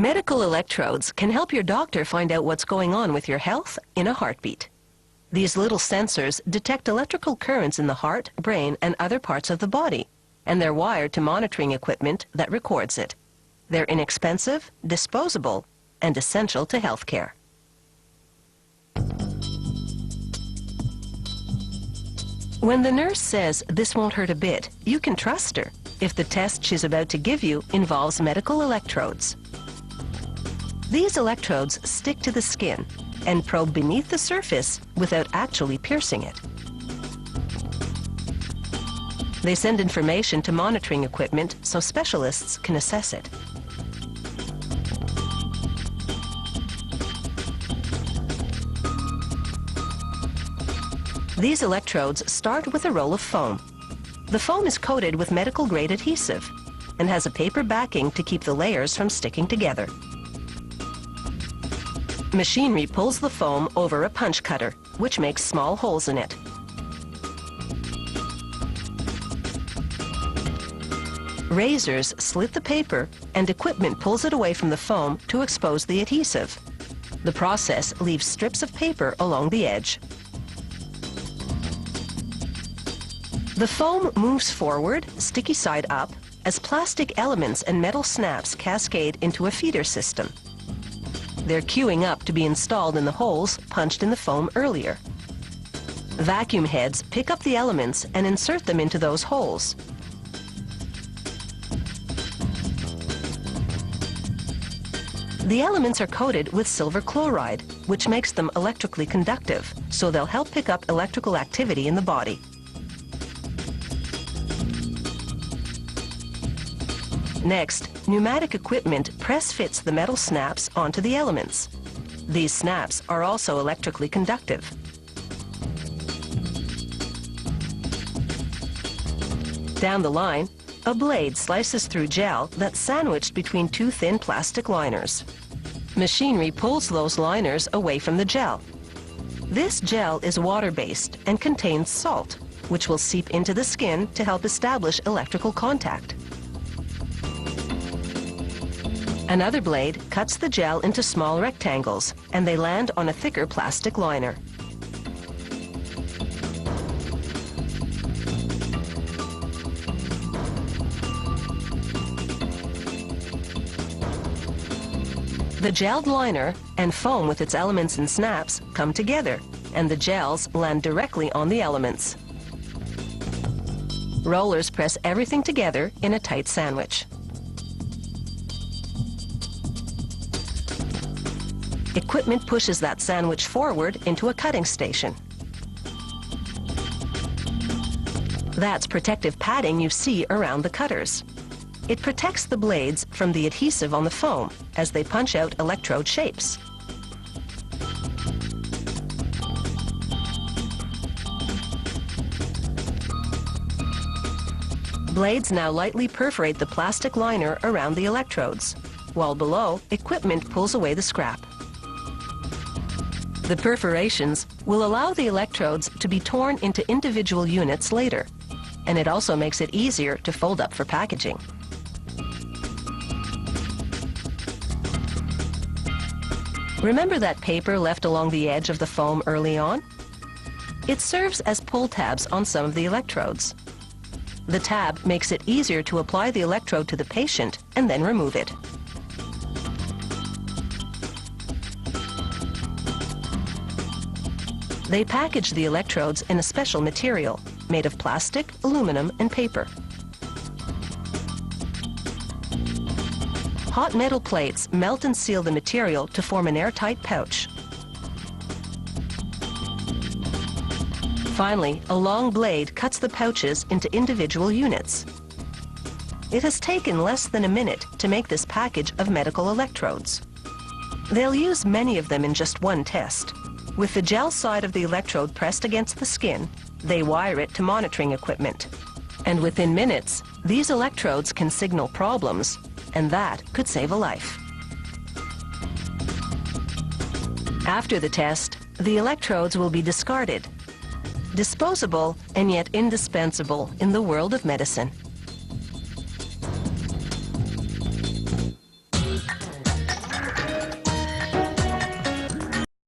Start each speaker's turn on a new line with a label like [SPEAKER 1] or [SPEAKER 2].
[SPEAKER 1] Medical electrodes can help your doctor find out what's going on with your health in a heartbeat. These little sensors detect electrical currents in the heart, brain, and other parts of the body, and they're wired to monitoring equipment that records it. They're inexpensive, disposable, and essential to healthcare. When the nurse says this won't hurt a bit, you can trust her if the test she's about to give you involves medical electrodes. These electrodes stick to the skin and probe beneath the surface without actually piercing it. They send information to monitoring equipment so specialists can assess it. These electrodes start with a roll of foam. The foam is coated with medical-grade adhesive and has a paper backing to keep the layers from sticking together. Machinery pulls the foam over a punch cutter, which makes small holes in it. Razors slit the paper, and equipment pulls it away from the foam to expose the adhesive. The process leaves strips of paper along the edge. The foam moves forward, sticky side up, as plastic elements and metal snaps cascade into a feeder system. They're queuing up to be installed in the holes punched in the foam earlier. Vacuum heads pick up the elements and insert them into those holes. The elements are coated with silver chloride, which makes them electrically conductive, so they'll help pick up electrical activity in the body. Next, pneumatic equipment press-fits the metal snaps onto the elements. These snaps are also electrically conductive. Down the line, a blade slices through gel that's sandwiched between two thin plastic liners. Machinery pulls those liners away from the gel. This gel is water-based and contains salt, which will seep into the skin to help establish electrical contact. Another blade cuts the gel into small rectangles, and they land on a thicker plastic liner. The gelled liner and foam with its elements and snaps come together, and the gels land directly on the elements. Rollers press everything together in a tight sandwich. Equipment pushes that sandwich forward into a cutting station. That's protective padding you see around the cutters. It protects the blades from the adhesive on the foam as they punch out electrode shapes. Blades now lightly perforate the plastic liner around the electrodes, while below, equipment pulls away the scrap. The perforations will allow the electrodes to be torn into individual units later, and it also makes it easier to fold up for packaging. Remember that paper left along the edge of the foam early on? It serves as pull tabs on some of the electrodes. The tab makes it easier to apply the electrode to the patient and then remove it. They package the electrodes in a special material made of plastic, aluminum, and paper. Hot metal plates melt and seal the material to form an airtight pouch. Finally, a long blade cuts the pouches into individual units. It has taken less than a minute to make this package of medical electrodes. They'll use many of them in just one test. With the gel side of the electrode pressed against the skin, they wire it to monitoring equipment. And within minutes, these electrodes can signal problems, and that could save a life. After the test, the electrodes will be discarded. Disposable and yet indispensable in the world of medicine.